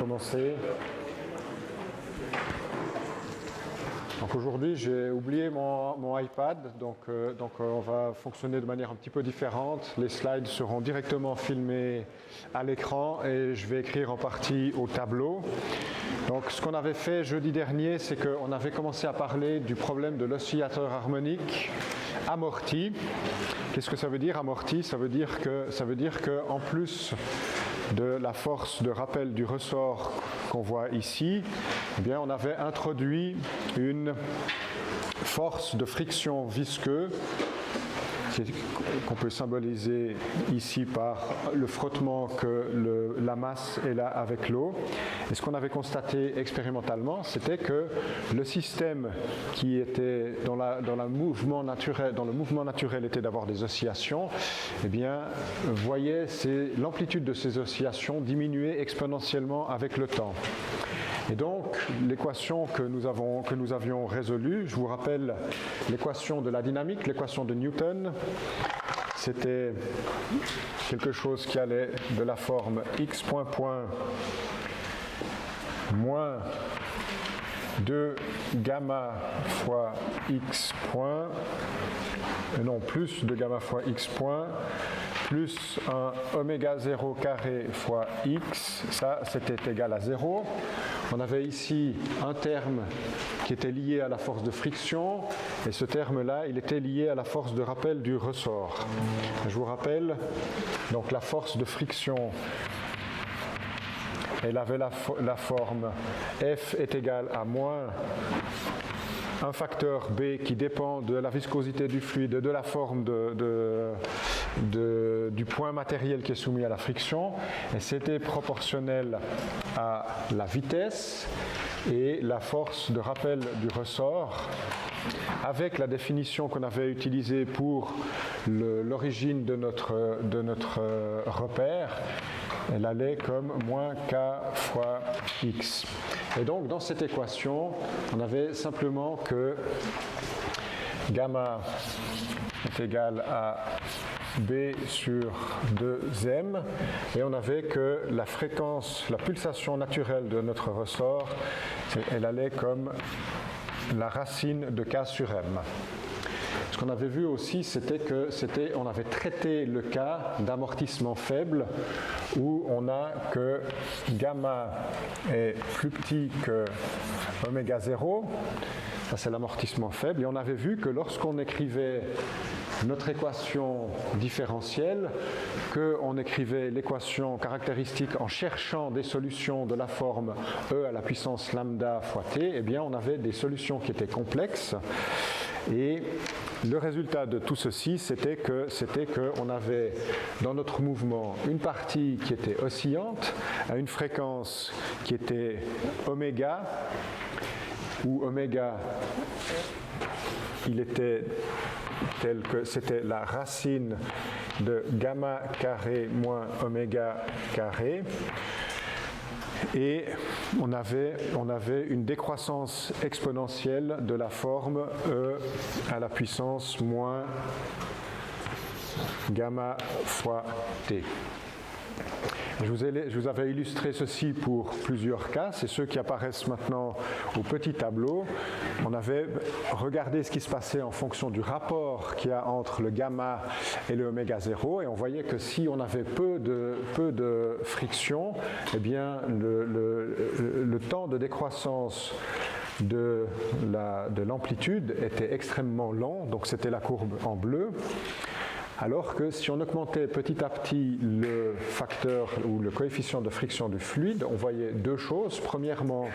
commencer. Donc aujourd'hui, j'ai oublié mon iPad, donc on va fonctionner de manière un petit peu différente. Les slides seront directement filmés à l'écran et je vais écrire en partie au tableau. Donc ce qu'on avait fait jeudi dernier, c'est qu'on avait commencé à parler du problème de l'oscillateur harmonique amorti. Qu'est-ce que ça veut dire amorti? Ça veut dire que en plus de la force de rappel du ressort qu'on voit ici, eh bien, on avait introduit une force de friction visqueux qu'on peut symboliser ici par le frottement que la masse est là avec l'eau. Et ce qu'on avait constaté expérimentalement, c'était que le système qui était dans le mouvement naturel était d'avoir des oscillations, eh bien, voyait l'amplitude de ces oscillations diminuer exponentiellement avec le temps. Et donc, l'équation que nous avions résolue, je vous rappelle l'équation de la dynamique, l'équation de Newton, c'était quelque chose qui allait de la forme x point moins 2 gamma fois x point, non, plus de gamma fois x point, plus un oméga 0 carré fois x, ça c'était égal à 0. On avait ici un terme qui était lié à la force de friction, et ce terme-là, il était lié à la force de rappel du ressort. Je vous rappelle, donc la force de friction, elle avait la forme F est égal à moins un facteur B qui dépend de la viscosité du fluide, de la forme du point matériel qui est soumis à la friction, et c'était proportionnel à la vitesse et la force de rappel du ressort, avec la définition qu'on avait utilisée pour l'origine de notre repère. Elle allait comme moins k fois x. Et donc dans cette équation, on avait simplement que gamma est égal à B sur 2m, et on avait que la fréquence, la pulsation naturelle de notre ressort, elle allait comme la racine de k sur m. Ce qu'on avait vu aussi, c'était qu'on avait traité le cas d'amortissement faible, où on a que gamma est plus petit que oméga 0, ça c'est l'amortissement faible, et on avait vu que lorsqu'on écrivait notre équation différentielle, qu'on écrivait l'équation caractéristique en cherchant des solutions de la forme E à la puissance lambda fois t, eh bien on avait des solutions qui étaient complexes, et le résultat de tout ceci, c'était qu'on avait dans notre mouvement une partie qui était oscillante à une fréquence qui était oméga, où oméga, il était tel que c'était la racine de gamma carré moins oméga carré. Et on avait une décroissance exponentielle de la forme E à la puissance moins gamma fois t. Je vous avais illustré ceci pour plusieurs cas, c'est ceux qui apparaissent maintenant au petit tableau. On avait regardé ce qui se passait en fonction du rapport qu'il y a entre le gamma et le oméga 0, et on voyait que si on avait peu de friction, eh bien le temps de décroissance de l'amplitude était extrêmement lent, donc c'était la courbe en bleu. Alors que si on augmentait petit à petit le facteur ou le coefficient de friction du fluide, on voyait deux choses. Premièrement,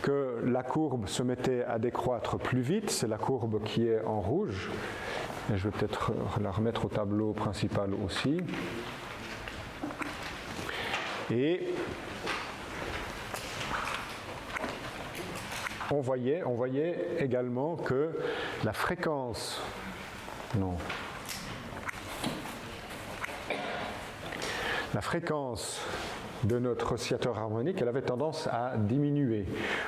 que la courbe se mettait à décroître plus vite, c'est la courbe qui est en rouge. Et je vais peut-être la remettre au tableau principal aussi. Et on voyait également que la fréquence... Non. La fréquence de notre oscillateur harmonique, elle avait tendance à diminuer.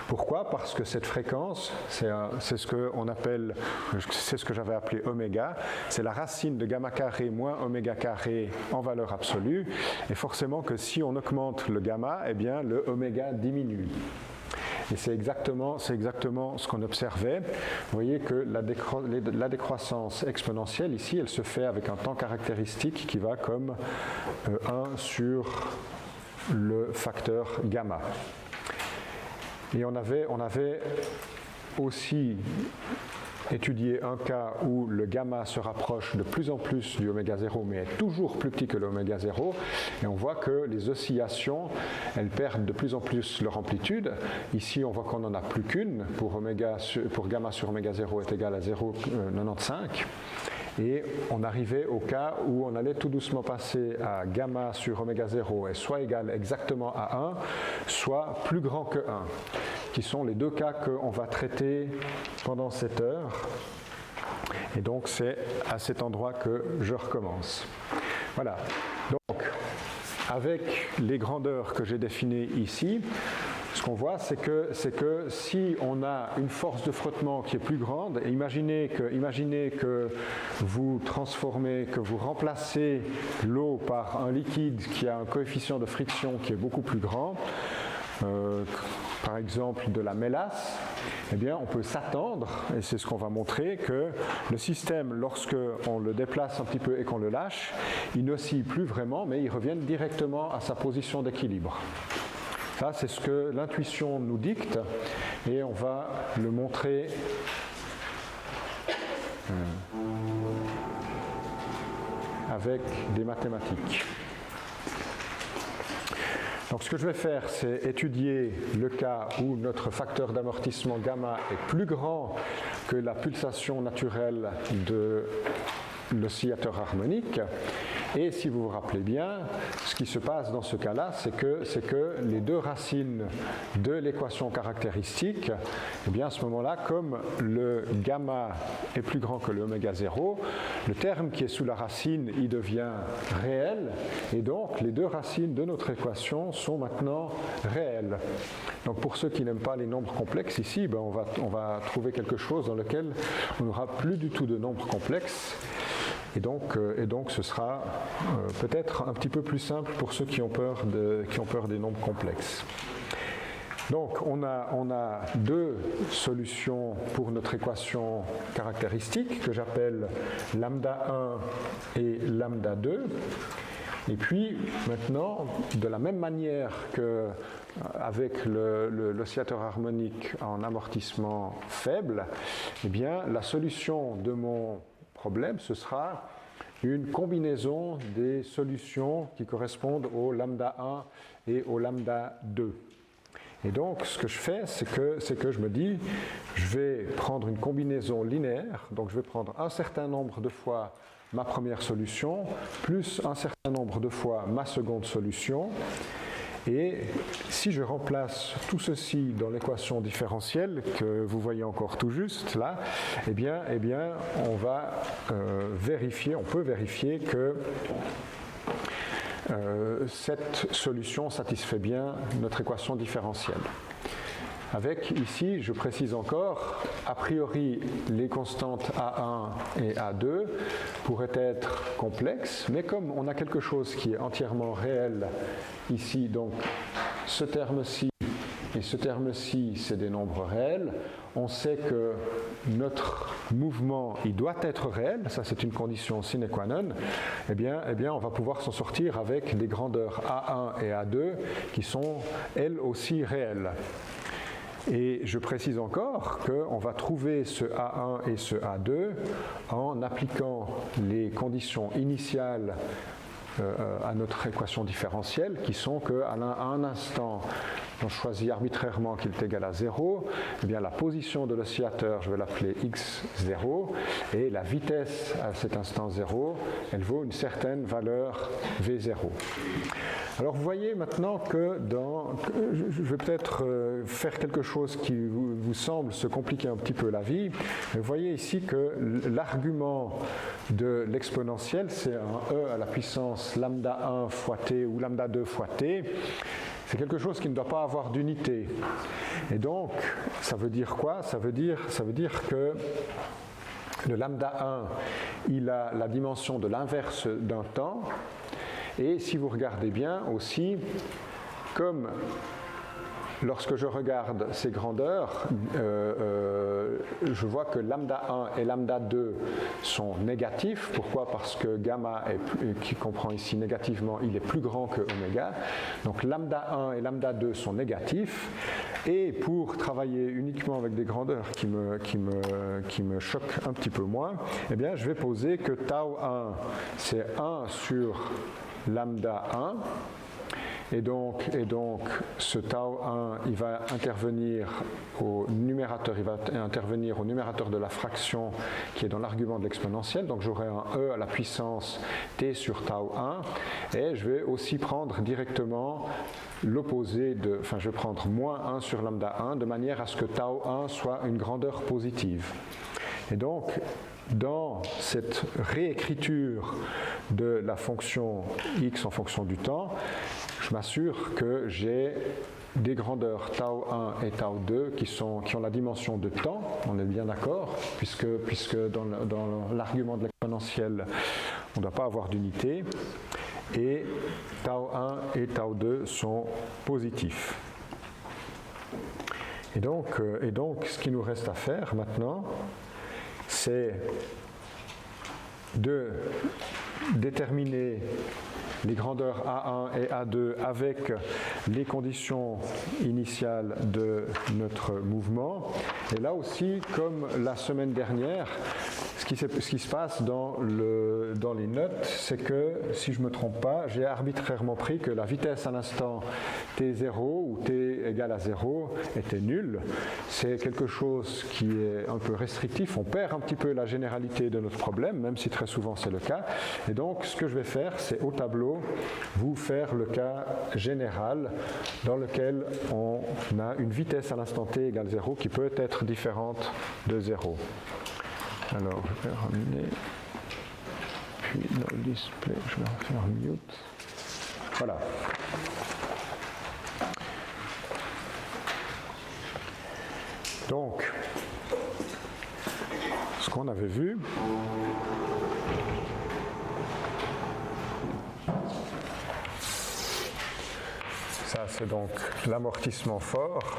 Pourquoi? Parce que cette fréquence, c'est ce que j'avais appelé oméga, c'est la racine de gamma carré moins oméga carré en valeur absolue, et forcément que si on augmente le gamma, eh bien le oméga diminue. Et c'est exactement ce qu'on observait. Vous voyez que la décroissance exponentielle ici, elle se fait avec un temps caractéristique qui va comme 1 sur le facteur gamma. Et on avait aussi étudié un cas où le gamma se rapproche de plus en plus du oméga 0, mais est toujours plus petit que l'oméga 0, et on voit que les oscillations, elles perdent de plus en plus leur amplitude. Ici, on voit qu'on n'en a plus qu'une, pour gamma sur oméga 0 est égal à 0,95, et on arrivait au cas où on allait tout doucement passer à gamma sur oméga 0 est soit égal exactement à 1, soit plus grand que 1. Qui sont les deux cas qu'on va traiter pendant cette heure. Et donc, c'est à cet endroit que je recommence. Voilà. Donc, avec les grandeurs que j'ai définies ici, ce qu'on voit, c'est que si on a une force de frottement qui est plus grande, et imaginez que vous transformez, que vous remplacez l'eau par un liquide qui a un coefficient de friction qui est beaucoup plus grand, par exemple de la mélasse, eh bien on peut s'attendre, et c'est ce qu'on va montrer, que le système, lorsque on le déplace un petit peu et qu'on le lâche, il n'oscille plus vraiment, mais il revient directement à sa position d'équilibre. Ça, c'est ce que l'intuition nous dicte, et on va le montrer avec des mathématiques. Donc ce que je vais faire, c'est étudier le cas où notre facteur d'amortissement gamma est plus grand que la pulsation naturelle de l'oscillateur harmonique. Et si vous vous rappelez bien, ce qui se passe dans ce cas-là, c'est que les deux racines de l'équation caractéristique, eh bien à ce moment-là, comme le gamma est plus grand que le oméga 0, le terme qui est sous la racine, il devient réel, et donc les deux racines de notre équation sont maintenant réelles. Donc pour ceux qui n'aiment pas les nombres complexes, ici, ben on va trouver quelque chose dans lequel on n'aura plus du tout de nombres complexes. Et donc ce sera peut-être un petit peu plus simple pour ceux qui ont peur des nombres complexes. Donc on a deux solutions pour notre équation caractéristique que j'appelle lambda 1 et lambda 2. Et puis maintenant, de la même manière qu'avec l'oscillateur harmonique en amortissement faible, eh bien la solution de mon problème, ce sera une combinaison des solutions qui correspondent au lambda 1 et au lambda 2. Et donc, ce que je fais, c'est que je me dis, je vais prendre une combinaison linéaire, donc je vais prendre un certain nombre de fois ma première solution, plus un certain nombre de fois ma seconde solution. Et si je remplace tout ceci dans l'équation différentielle que vous voyez encore tout juste là, eh bien on va vérifier, on peut vérifier que cette solution satisfait bien notre équation différentielle. Avec ici, je précise encore, a priori, les constantes A1 et A2 pourraient être complexes, mais comme on a quelque chose qui est entièrement réel ici, donc ce terme-ci et ce terme-ci, c'est des nombres réels, on sait que notre mouvement, il doit être réel, ça c'est une condition sine qua non, eh bien on va pouvoir s'en sortir avec des grandeurs A1 et A2 qui sont elles aussi réelles. Et je précise encore qu'on va trouver ce A1 et ce A2 en appliquant les conditions initiales à notre équation différentielle, qui sont qu'à un instant, on choisit arbitrairement qu'il est égal à 0, eh bien la position de l'oscillateur, je vais l'appeler x0, et la vitesse à cet instant 0, elle vaut une certaine valeur v0. Alors vous voyez maintenant que je vais peut-être faire quelque chose qui vous semble se compliquer un petit peu la vie, mais vous voyez ici que l'argument de l'exponentielle, c'est un e à la puissance lambda 1 fois t ou lambda 2 fois t. C'est quelque chose qui ne doit pas avoir d'unité. Et donc, ça veut dire quoi? Ça veut dire que le lambda 1, il a la dimension de l'inverse d'un temps. Et si vous regardez bien aussi, comme lorsque je regarde ces grandeurs, je vois que lambda 1 et lambda 2 sont négatifs. Pourquoi? Parce que gamma, qui comprend ici négativement, il est plus grand que oméga. Donc lambda 1 et lambda 2 sont négatifs. Et pour travailler uniquement avec des grandeurs qui me choquent un petit peu moins, eh bien, je vais poser que tau 1, c'est 1 sur lambda 1. Et donc, ce tau 1, il va intervenir au numérateur, de la fraction qui est dans l'argument de l'exponentielle. Donc j'aurai un e à la puissance t sur tau 1. Et je vais aussi prendre directement l'opposé je vais prendre moins 1 sur lambda 1, de manière à ce que tau 1 soit une grandeur positive. Et donc, dans cette réécriture de la fonction x en fonction du temps, je m'assure que j'ai des grandeurs tau 1 et tau 2 qui ont la dimension de temps, on est bien d'accord, puisque dans l'argument de l'exponentielle, on ne doit pas avoir d'unité, et tau 1 et tau 2 sont positifs. Et donc, ce qui nous reste à faire maintenant, c'est de déterminer les grandeurs A1 et A2 avec les conditions initiales de notre mouvement. Et là aussi, comme la semaine dernière, ce qui se passe dans les notes, c'est que, si je ne me trompe pas, j'ai arbitrairement pris que la vitesse à l'instant t0 ou t égale à 0 était nulle. C'est quelque chose qui est un peu restrictif. On perd un petit peu la généralité de notre problème, même si très souvent c'est le cas. Et donc, ce que je vais faire, c'est au tableau, vous faire le cas général dans lequel on a une vitesse à l'instant t égale 0 qui peut être différente de 0. Alors, je vais ramener, puis dans le display, je vais refaire mute. Voilà. Donc, ce qu'on avait vu, ça c'est donc l'amortissement fort.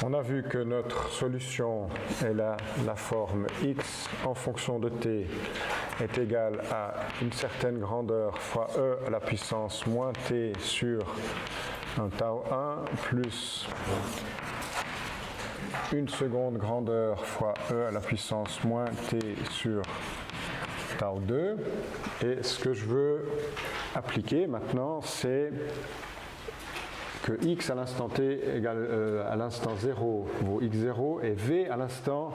On a vu que notre solution est la forme x en fonction de t est égale à une certaine grandeur fois e à la puissance moins t sur un tau 1 plus une seconde grandeur fois e à la puissance moins t sur tau 2. Et ce que je veux appliquer maintenant, c'est que x à l'instant t égale à l'instant 0 vaut x0 et v à l'instant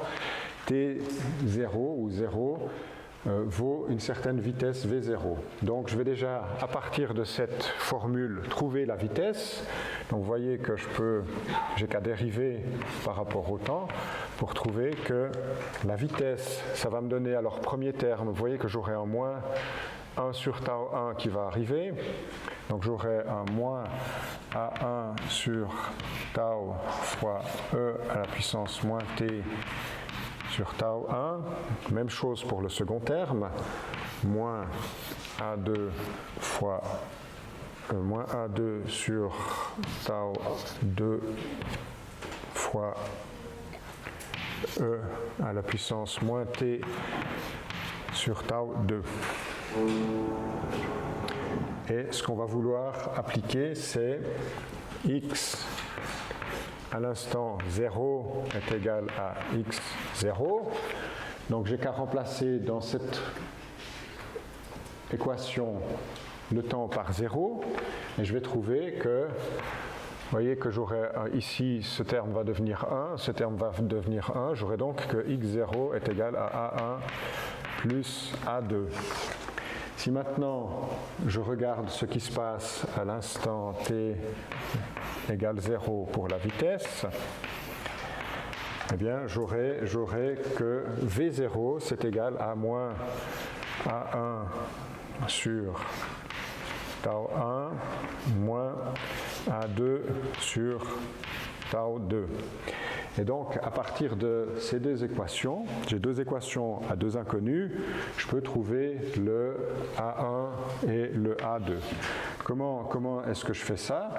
t0 ou 0 vaut une certaine vitesse v0. Donc je vais déjà, à partir de cette formule, trouver la vitesse. Donc vous voyez que j'ai qu'à dériver par rapport au temps pour trouver que la vitesse, ça va me donner alors premier terme, vous voyez que j'aurai un moins 1 sur tau 1 qui va arriver. Donc j'aurai un moins A1 sur tau fois E à la puissance moins T sur tau 1. Même chose pour le second terme. Moins A2 fois moins A2 sur tau 2 fois E à la puissance moins T sur tau 2. Et ce qu'on va vouloir appliquer, c'est x à l'instant 0 est égal à x0. Donc j'ai qu'à remplacer dans cette équation le temps par 0, et je vais trouver que voyez que j'aurai ici, ce terme va devenir 1, ce terme va devenir 1, j'aurai donc que x0 est égal à A1 plus A2. Si maintenant je regarde ce qui se passe à l'instant t égale 0 pour la vitesse, eh bien j'aurai que V0 c'est égal à moins A1 sur tau 1 moins A2 sur tau 2. Et donc, à partir de ces deux équations, j'ai deux équations à deux inconnus, je peux trouver le A1 et le A2. Comment est-ce que je fais ça?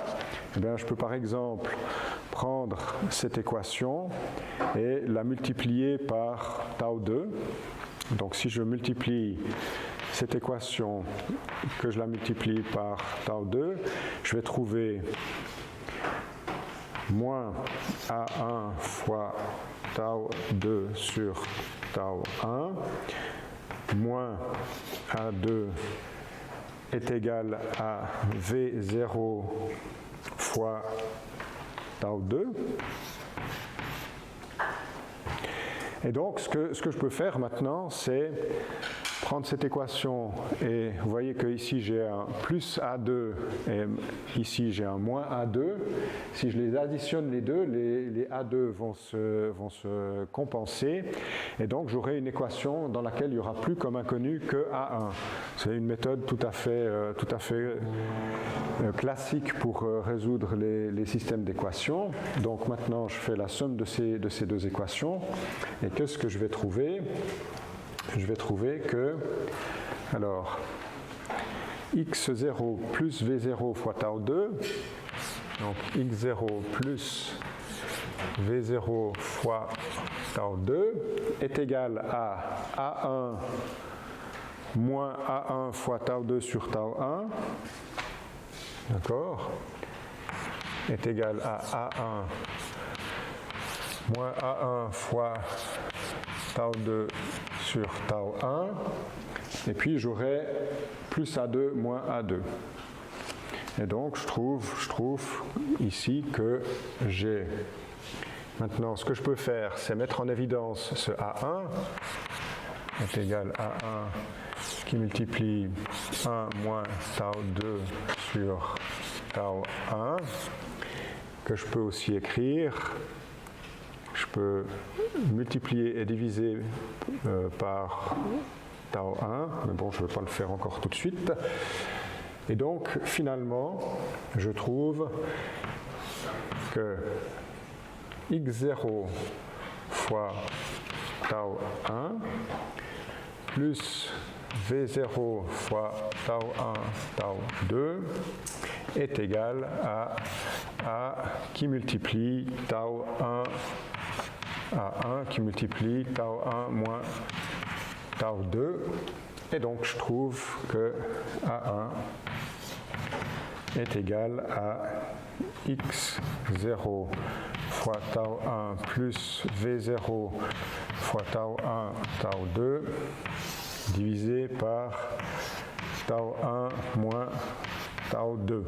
Eh bien, je peux par exemple prendre cette équation et la multiplier par tau 2. Donc, si je multiplie cette équation, que je la multiplie par tau 2, je vais trouver moins A1 fois tau 2 sur tau 1, moins A2 est égal à V0 fois tau 2. Et donc, ce que je peux faire maintenant, c'est prendre cette équation et vous voyez que ici j'ai un plus A2 et ici j'ai un moins A2. Si je les additionne les deux, les A2 vont se compenser et donc j'aurai une équation dans laquelle il n'y aura plus comme inconnu que A1. C'est une méthode tout à fait classique pour résoudre les systèmes d'équations. Donc maintenant je fais la somme de ces deux équations et qu'est-ce que je vais trouver? Je vais trouver que, alors, x0 plus v0 fois tau 2, donc x0 plus v0 fois tau 2 est égal à A1 moins A1 fois tau 2 sur tau 1, d'accord, est égal à A1 moins A1 fois tau 2 sur tau 1, et puis j'aurai plus A2 moins A2. Et donc je trouve ici que j'ai... Maintenant, ce que je peux faire, c'est mettre en évidence ce A1 est égal à 1 qui multiplie 1 moins tau 2 sur tau 1, que je peux aussi écrire. Je peux multiplier et diviser par tau 1, mais bon, je ne vais pas le faire encore tout de suite. Et donc, finalement, je trouve que x0 fois tau 1 plus v0 fois tau 1 tau 2 est égal à A qui multiplie tau 1 à 1 qui multiplie tau 1 moins tau 2. Et donc je trouve que A1 est égal à x0 fois tau 1 plus v0 fois tau 1 tau 2 divisé par tau 1 moins tau 2.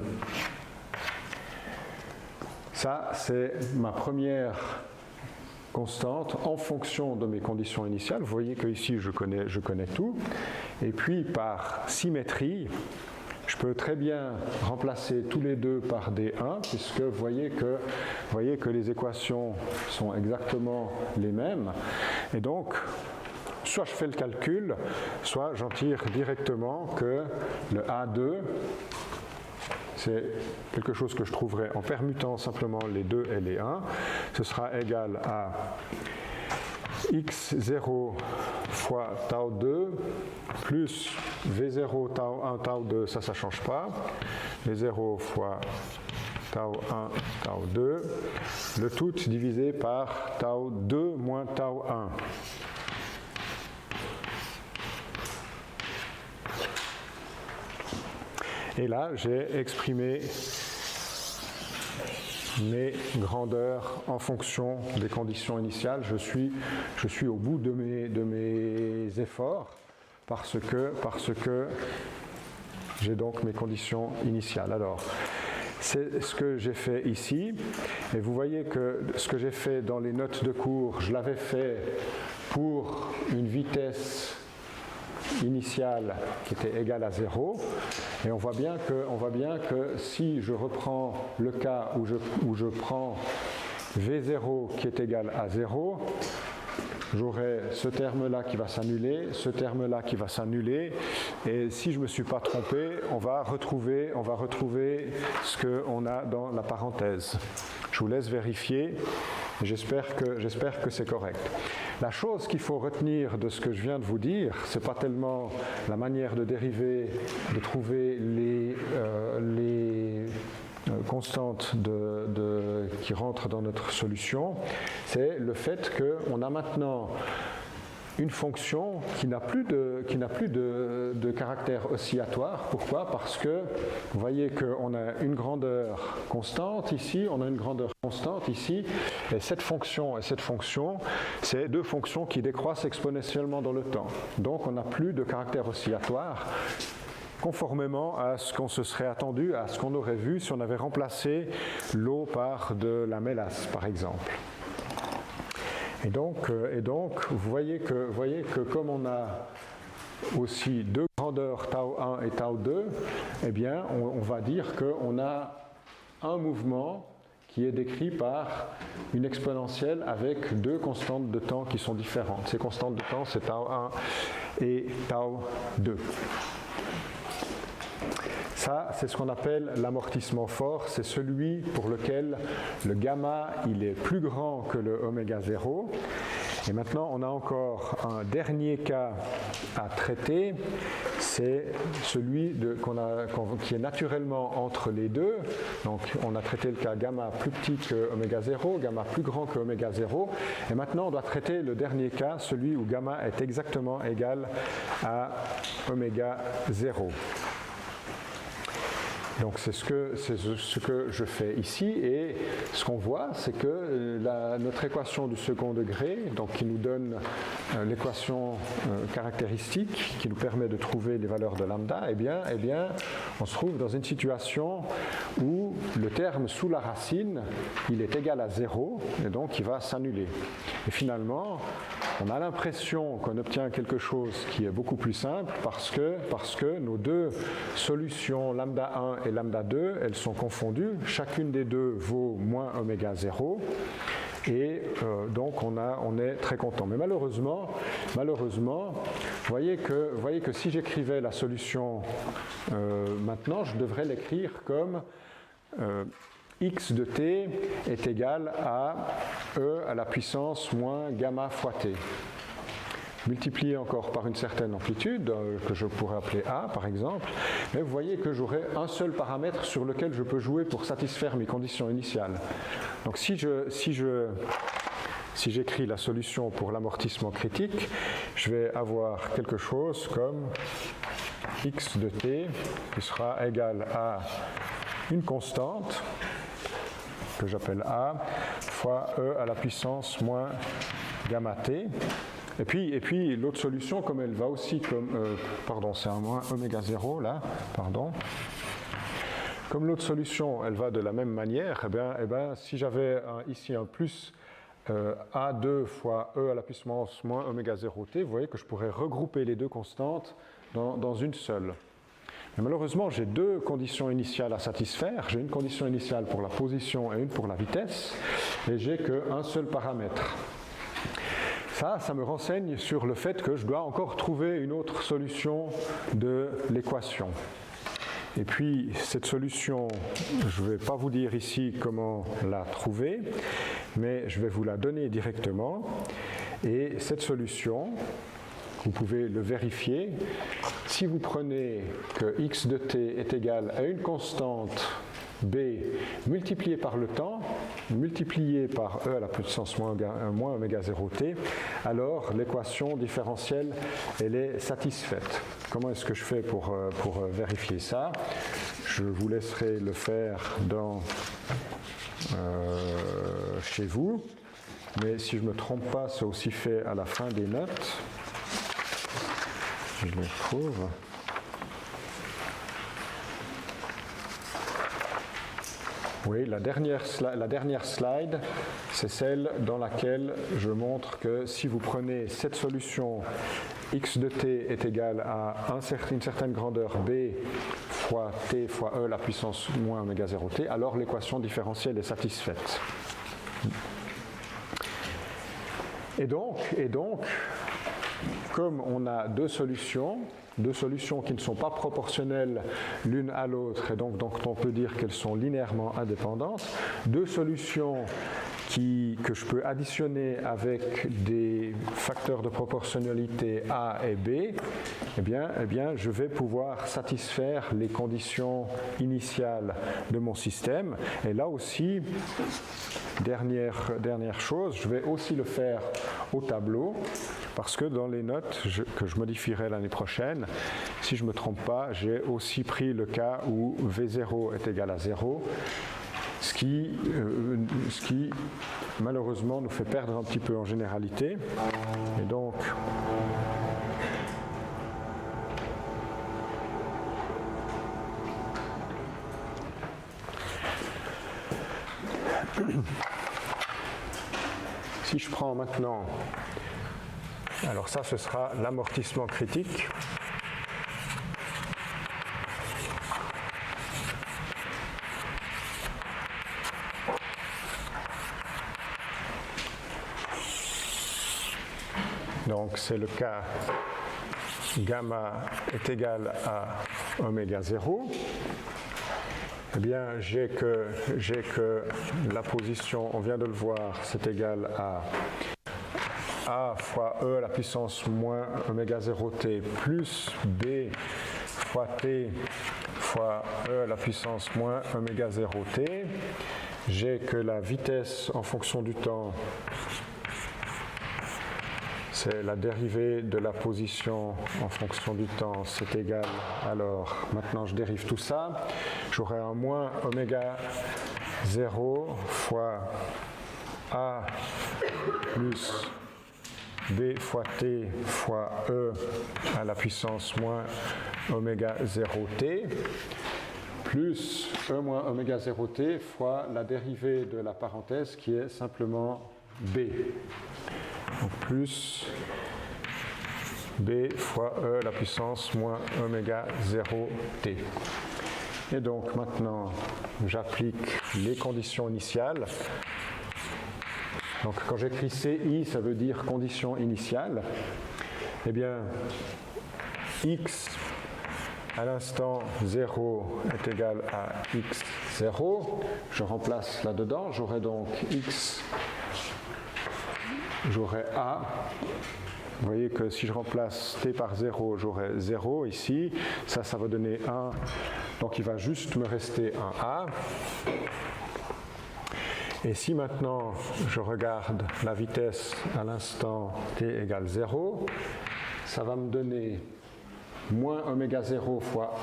Ça, c'est ma première constante en fonction de mes conditions initiales. Vous voyez que ici je connais tout. Et puis par symétrie, je peux très bien remplacer tous les deux par des 1, puisque vous voyez que les équations sont exactement les mêmes. Et donc, soit je fais le calcul, soit j'en tire directement que le A2, c'est quelque chose que je trouverai en permutant simplement les 2 et les 1. Ce sera égal à x0 fois tau 2 plus v0 tau 1 tau 2, ça ne change pas. v0 fois tau 1 tau 2, le tout divisé par tau 2 moins tau 1. Et là, j'ai exprimé mes grandeurs en fonction des conditions initiales. Je suis au bout de mes efforts parce que j'ai donc mes conditions initiales. Alors, C'est ce que j'ai fait ici. Et vous voyez que ce que j'ai fait dans les notes de cours, je l'avais fait pour une vitesse initiale qui était égale à 0. Et on voit bien que si je reprends le cas où je prends V0 qui est égal à 0, j'aurai ce terme-là qui va s'annuler, ce terme-là qui va s'annuler, et si je ne me suis pas trompé, on va retrouver ce qu'on a dans la parenthèse. Je vous laisse vérifier, j'espère que c'est correct. La chose qu'il faut retenir de ce que je viens de vous dire, ce n'est pas tellement la manière de dériver, de trouver les constantes qui rentrent dans notre solution, c'est le fait qu'on a maintenant une fonction qui n'a plus de caractère oscillatoire. Pourquoi? Parce que vous voyez qu'on a une grandeur constante ici, on a une grandeur constante ici, et cette fonction, c'est deux fonctions qui décroissent exponentiellement dans le temps. Donc on n'a plus de caractère oscillatoire, conformément à ce qu'on se serait attendu, à ce qu'on aurait vu si on avait remplacé l'eau par de la mélasse, par exemple. Et donc vous voyez que comme on a aussi deux grandeurs tau 1 et tau 2, eh bien, on va dire qu'on a un mouvement qui est décrit par une exponentielle avec deux constantes de temps qui sont différentes. Ces constantes de temps, c'est tau 1 et tau 2. Ça, c'est ce qu'on appelle l'amortissement fort, c'est celui pour lequel le gamma il est plus grand que le oméga 0. Et maintenant, on a encore un dernier cas à traiter, c'est celui qui est naturellement entre les deux. Donc, on a traité le cas gamma plus petit que oméga 0, gamma plus grand que oméga 0. Et maintenant, on doit traiter le dernier cas, celui où gamma est exactement égal à oméga 0. Donc c'est ce que je fais ici, et ce qu'on voit, c'est que notre équation du second degré, donc qui nous donne l'équation caractéristique qui nous permet de trouver les valeurs de lambda, eh bien, on se trouve dans une situation où le terme sous la racine, il est égal à 0, et donc il va s'annuler. Et finalement, on a l'impression qu'on obtient quelque chose qui est beaucoup plus simple parce que nos deux solutions lambda 1 et lambda 2, elles sont confondues. Chacune des deux vaut moins oméga 0. Et donc on est très content. Mais malheureusement, vous voyez que si j'écrivais la solution maintenant, je devrais l'écrire comme x de t est égal à e à la puissance moins gamma fois t. Multiplié encore par une certaine amplitude, que je pourrais appeler a par exemple, mais vous voyez que j'aurai un seul paramètre sur lequel je peux jouer pour satisfaire mes conditions initiales. Donc si j'écris la solution pour l'amortissement critique, je vais avoir quelque chose comme x de t qui sera égal à une constante que j'appelle a fois e à la puissance moins gamma t. Et puis l'autre solution, comme elle va aussi comme c'est un moins oméga 0 là, comme l'autre solution elle va de la même manière, eh bien si j'avais ici un plus A2 fois E à la puissance moins oméga 0t, vous voyez que je pourrais regrouper les deux constantes dans une seule. Mais malheureusement, j'ai deux conditions initiales à satisfaire. J'ai une condition initiale pour la position et une pour la vitesse, et j'ai qu'un seul paramètre. Ça me renseigne sur le fait que je dois encore trouver une autre solution de l'équation. Et puis, cette solution, je ne vais pas vous dire ici comment la trouver, mais je vais vous la donner directement. Et cette solution, vous pouvez le vérifier. Si vous prenez que x de t est égal à une constante b multipliée par le temps, multipliée par e à la puissance moins oméga 0t, alors l'équation différentielle, elle est satisfaite. Comment est-ce que je fais pour vérifier ça? Je vous laisserai le faire chez vous, mais si je ne me trompe pas, c'est aussi fait à la fin des notes. Je le trouve. Oui, la dernière slide, c'est celle dans laquelle je montre que si vous prenez cette solution x de t est égal à une certaine grandeur b fois t fois e la puissance moins oméga 0 t, alors l'équation différentielle est satisfaite. Et donc, comme on a deux solutions qui ne sont pas proportionnelles l'une à l'autre, et donc on peut dire qu'elles sont linéairement indépendantes, deux solutions que je peux additionner avec des facteurs de proportionnalité A et B, eh bien, je vais pouvoir satisfaire les conditions initiales de mon système. Et là aussi, dernière chose, je vais aussi le faire au tableau, parce que dans les notes que je modifierai l'année prochaine, si je ne me trompe pas, j'ai aussi pris le cas où V0 est égal à 0, ce qui malheureusement nous fait perdre un petit peu en généralité. Et donc, si je prends maintenant, alors ça ce sera l'amortissement critique. Donc c'est le cas gamma est égal à oméga 0. Eh bien, j'ai que la position, on vient de le voir, c'est égal à A fois E à la puissance moins oméga 0t plus B fois T fois E à la puissance moins oméga 0t. J'ai que la vitesse en fonction du temps, c'est la dérivée de la position en fonction du temps, c'est égal, alors maintenant je dérive tout ça, j'aurai un moins oméga 0 fois A plus B fois T fois E à la puissance moins oméga 0t, plus E moins oméga 0t fois la dérivée de la parenthèse qui est simplement B. Donc plus B fois E la puissance moins oméga 0t. Et donc maintenant, j'applique les conditions initiales. Donc quand j'écris CI, ça veut dire condition initiale. Eh bien, x à l'instant 0 est égal à x0. Je remplace là-dedans, j'aurai donc x, j'aurai A. Vous voyez que si je remplace t par 0, j'aurai 0 ici. Ça va donner 1. Donc il va juste me rester un A. Et si maintenant je regarde la vitesse à l'instant t égale 0, ça va me donner moins oméga 0 fois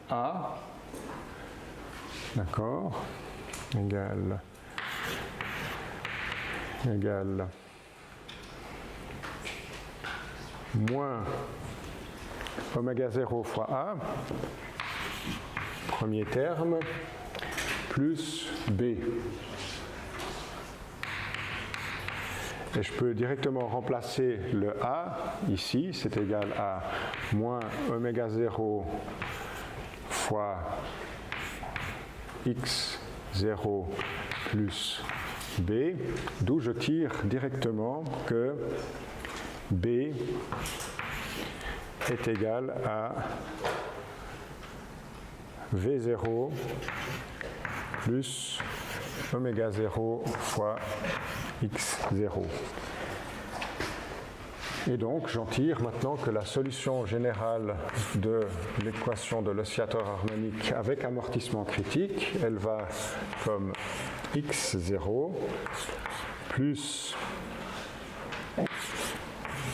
A, d'accord, égale moins oméga 0 fois A, premier terme, plus B. Et je peux directement remplacer le A ici, c'est égal à moins oméga 0 fois x0 plus B, d'où je tire directement que B est égal à V0 plus oméga 0 fois x0. Et donc j'en tire maintenant que la solution générale de l'équation de l'oscillateur harmonique avec amortissement critique, elle va comme x0 plus,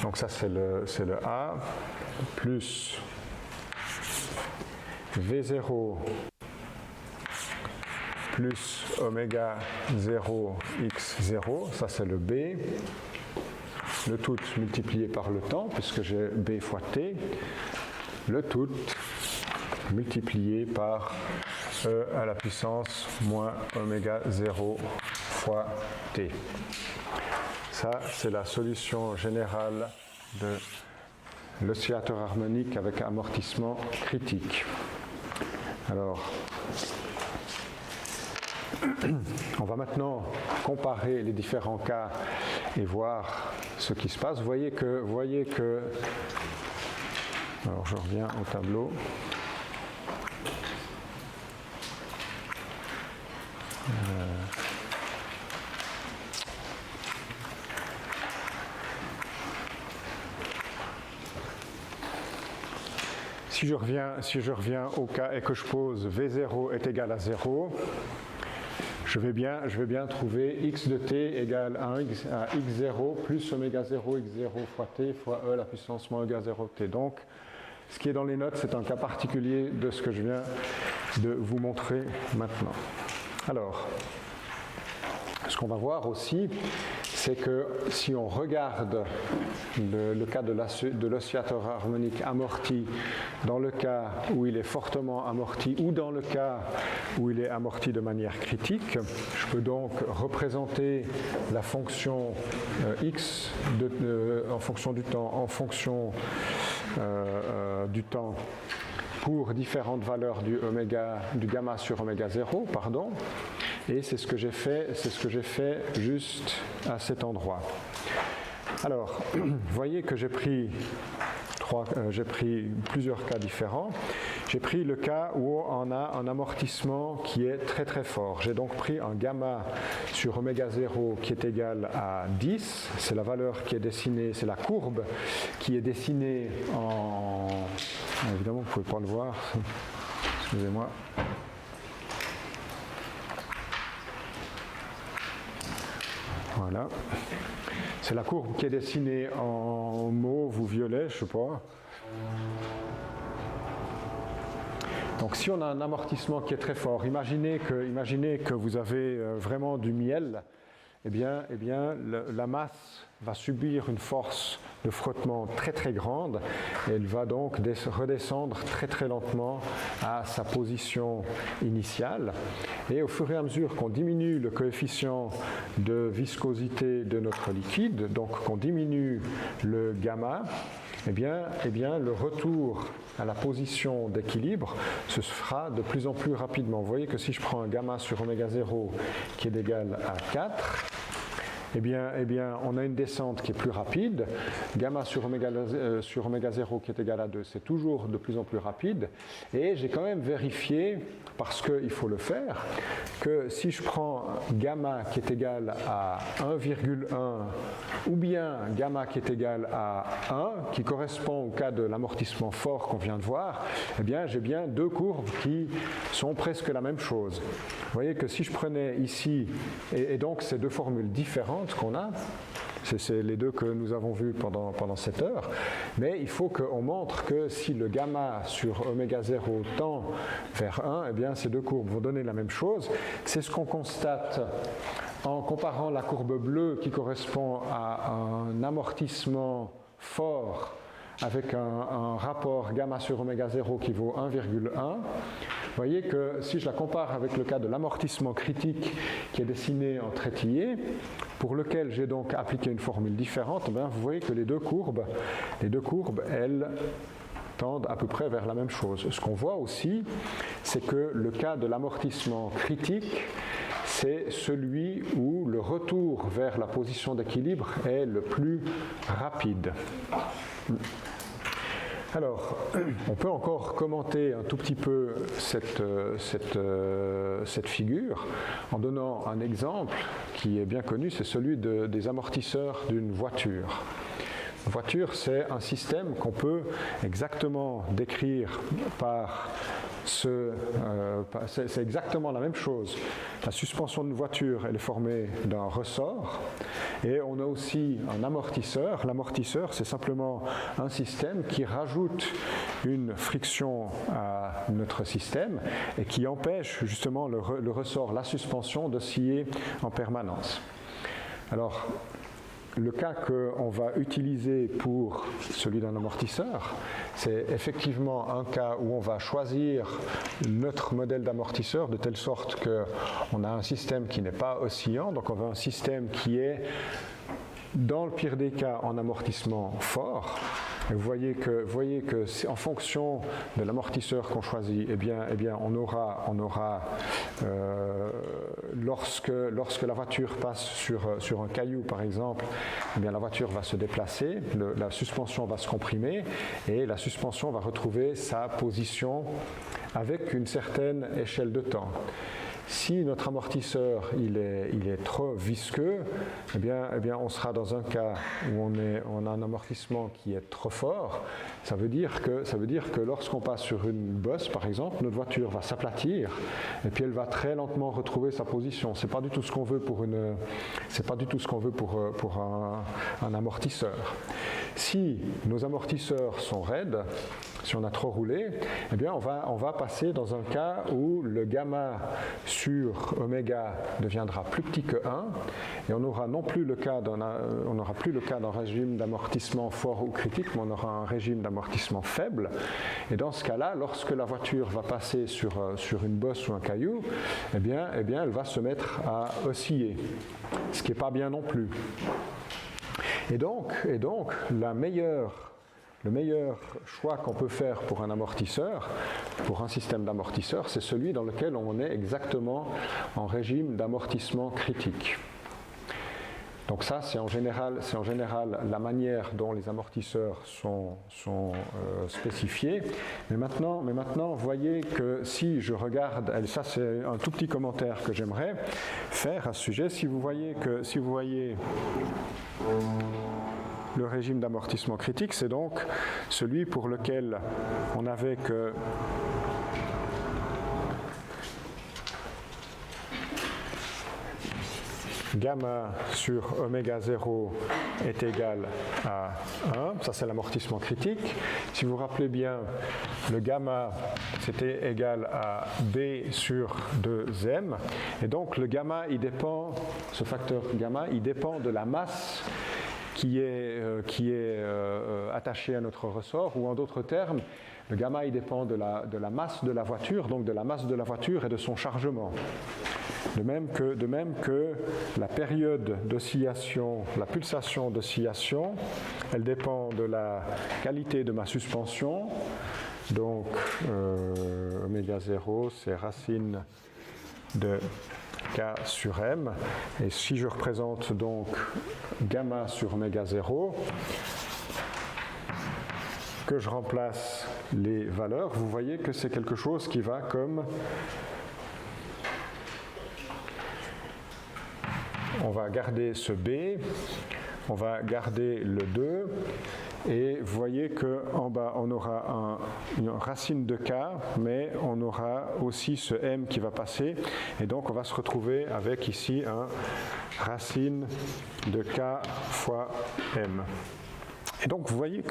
donc ça c'est le A, plus V0 plus oméga 0 x0, ça c'est le B, le tout multiplié par le temps, puisque j'ai B fois T, le tout multiplié par E à la puissance moins oméga 0 fois T. Ça, c'est la solution générale de l'oscillateur harmonique avec amortissement critique. Alors, on va maintenant comparer les différents cas et voir ce qui se passe. Vous voyez que alors je reviens au tableau. Si je reviens au cas et que je pose V0 est égal à 0, je vais bien trouver x de t égale à x0 plus oméga 0 x0 fois t fois e à la puissance moins oméga 0 t. Donc, ce qui est dans les notes, c'est un cas particulier de ce que je viens de vous montrer maintenant. Alors, ce qu'on va voir aussi, c'est que si on regarde le cas de l'oscillateur harmonique amorti, dans le cas où il est fortement amorti ou dans le cas où il est amorti de manière critique, je peux donc représenter la fonction x en fonction du temps pour différentes valeurs du gamma sur oméga 0, pardon. Et c'est ce que j'ai fait juste à cet endroit. Alors, vous voyez que j'ai pris plusieurs cas différents. J'ai pris le cas où on a un amortissement qui est très très fort. J'ai donc pris un gamma sur oméga 0 qui est égal à 10. C'est la valeur qui est dessinée, c'est la courbe qui est dessinée en... Évidemment, vous ne pouvez pas le voir. Excusez-moi. Voilà. C'est la courbe qui est dessinée en mauve ou violet, je ne sais pas. Donc si on a un amortissement qui est très fort, imaginez que vous avez vraiment du miel, eh bien, la masse va subir une force de frottement très très grande et elle va donc redescendre très très lentement à sa position initiale. Et au fur et à mesure qu'on diminue le coefficient de viscosité de notre liquide, donc qu'on diminue le gamma, eh bien, le retour à la position d'équilibre se fera de plus en plus rapidement. Vous voyez que si je prends un gamma sur oméga 0 qui est égal à 4, eh bien, on a une descente qui est plus rapide. Gamma sur oméga 0 qui est égal à 2, c'est toujours de plus en plus rapide. Et j'ai quand même vérifié, parce qu'il faut le faire, que si je prends gamma qui est égal à 1,1 ou bien gamma qui est égal à 1, qui correspond au cas de l'amortissement fort qu'on vient de voir, eh bien, j'ai bien deux courbes qui sont presque la même chose. Vous voyez que si je prenais ici, et donc ces deux formules différentes qu'on a, c'est les deux que nous avons vus pendant cette heure, mais il faut qu'on montre que si le gamma sur oméga 0 tend vers 1, eh bien ces deux courbes vont donner la même chose. C'est ce qu'on constate en comparant la courbe bleue qui correspond à un amortissement fort avec un rapport gamma sur oméga 0 qui vaut 1,1. Vous voyez que si je la compare avec le cas de l'amortissement critique qui est dessiné en trétillé, pour lequel j'ai donc appliqué une formule différente, bien vous voyez que les deux courbes, elles tendent à peu près vers la même chose. Ce qu'on voit aussi, c'est que le cas de l'amortissement critique, c'est celui où le retour vers la position d'équilibre est le plus rapide. Alors, on peut encore commenter un tout petit peu cette figure en donnant un exemple qui est bien connu, c'est celui des amortisseurs d'une voiture. Une voiture, c'est un système qu'on peut exactement décrire par c'est exactement la même chose. La suspension d'une voiture, elle est formée d'un ressort et on a aussi un amortisseur. L'amortisseur, c'est simplement un système qui rajoute une friction à notre système et qui empêche justement le ressort, la suspension, d'osciller en permanence. Alors, le cas qu'on va utiliser pour celui d'un amortisseur, c'est effectivement un cas où on va choisir notre modèle d'amortisseur de telle sorte qu'on a un système qui n'est pas oscillant, donc on veut un système qui est, dans le pire des cas, en amortissement fort. Et vous voyez que en fonction de l'amortisseur qu'on choisit, eh bien, on aura lorsque la voiture passe sur un caillou par exemple, eh bien, la voiture va se déplacer, la suspension va se comprimer et la suspension va retrouver sa position avec une certaine échelle de temps. Si notre amortisseur il est trop visqueux, eh bien, on sera dans un cas où on a un amortissement qui est trop fort. Ça veut dire que lorsqu'on passe sur une bosse, par exemple, notre voiture va s'aplatir et puis elle va très lentement retrouver sa position. C'est pas du tout ce qu'on veut pour un amortisseur. Si nos amortisseurs sont raides, si on a trop roulé, eh bien on va passer dans un cas où le gamma sur oméga deviendra plus petit que 1 et on n'aura plus le cas d'un régime d'amortissement fort ou critique, mais on aura un régime d'amortissement faible. Et dans ce cas-là, lorsque la voiture va passer sur une bosse ou un caillou, eh bien elle va se mettre à osciller, ce qui n'est pas bien non plus. Et donc le meilleur choix qu'on peut faire pour un amortisseur, pour un système d'amortisseur, c'est celui dans lequel on est exactement en régime d'amortissement critique. Donc ça, c'est en général la manière dont les amortisseurs sont spécifiés. Mais maintenant, vous voyez que si je regarde, et ça c'est un tout petit commentaire que j'aimerais faire à ce sujet, si vous voyez le régime d'amortissement critique, c'est donc celui pour lequel on avait que gamma sur oméga 0 est égal à 1, ça c'est l'amortissement critique. Si vous vous rappelez bien, le gamma c'était égal à B sur 2m, et donc le gamma, ce facteur gamma, il dépend de la masse qui est attaché à notre ressort, ou en d'autres termes, le gamma il dépend de la masse de la voiture, donc de la masse de la voiture et de son chargement. De même que la période d'oscillation, la pulsation d'oscillation, elle dépend de la qualité de ma suspension, donc oméga 0 c'est racine de K sur M, et si je représente donc gamma sur oméga 0, que je remplace les valeurs, vous voyez que c'est quelque chose qui va comme, on va garder ce B, on va garder le 2, et vous voyez qu'en bas on aura une racine de K, mais on aura aussi ce M qui va passer, et donc on va se retrouver avec ici un racine de K fois M. Et donc vous voyez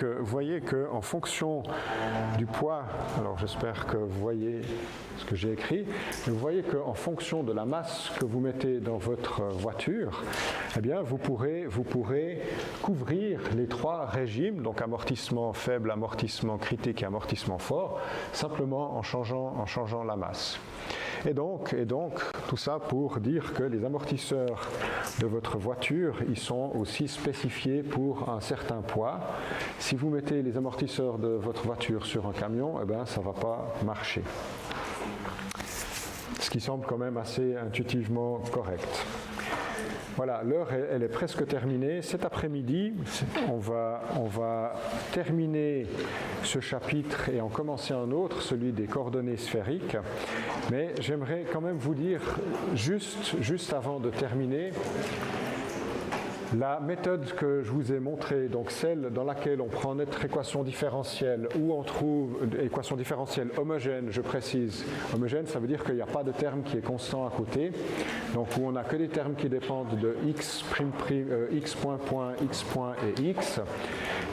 que en fonction du poids, alors j'espère que vous voyez ce que j'ai écrit, mais vous voyez qu'en fonction de la masse que vous mettez dans votre voiture, eh bien vous pourrez couvrir les trois régimes, donc amortissement faible, amortissement critique et amortissement fort, simplement en changeant la masse. Et donc, tout ça pour dire que les amortisseurs de votre voiture, ils sont aussi spécifiés pour un certain poids. Si vous mettez les amortisseurs de votre voiture sur un camion, eh bien, ça ne va pas marcher. Ce qui semble quand même assez intuitivement correct. Voilà, l'heure elle est presque terminée. Cet après-midi, on va terminer ce chapitre et en commencer un autre, celui des coordonnées sphériques. Mais j'aimerais quand même vous dire, juste avant de terminer, la méthode que je vous ai montrée, donc celle dans laquelle on prend notre équation différentielle, où on trouve équation différentielle homogène, je précise, homogène ça veut dire qu'il n'y a pas de terme qui est constant à côté, donc où on n'a que des termes qui dépendent de x point, x point et x,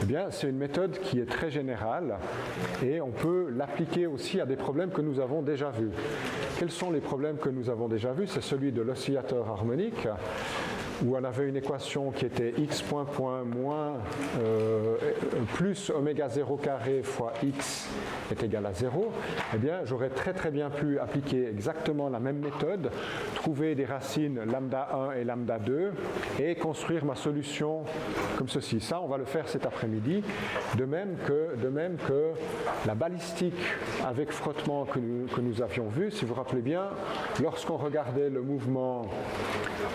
eh bien c'est une méthode qui est très générale et on peut l'appliquer aussi à des problèmes que nous avons déjà vus. Quels sont les problèmes que nous avons déjà vus? C'est celui de l'oscillateur harmonique. où on avait une équation qui était x point moins plus oméga 0 carré fois x est égal à 0, eh bien j'aurais très bien pu appliquer exactement la même méthode, trouver des racines lambda 1 et lambda 2 et construire ma solution comme ceci. Ça, on va le faire cet après-midi, de même que la balistique avec frottement que nous avions vu. Si vous vous rappelez bien, lorsqu'on regardait le mouvement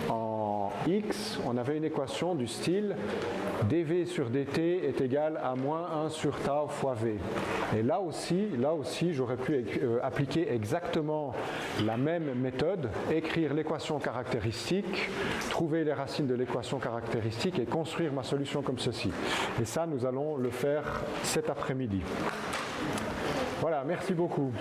en x, on avait une équation du style dv sur dt est égal à moins 1 sur tau fois v. Et là aussi j'aurais pu appliquer exactement la même méthode, écrire l'équation caractéristique, trouver les racines de l'équation caractéristique et construire ma solution comme ceci. Et ça, nous allons le faire cet après-midi. Voilà, merci beaucoup.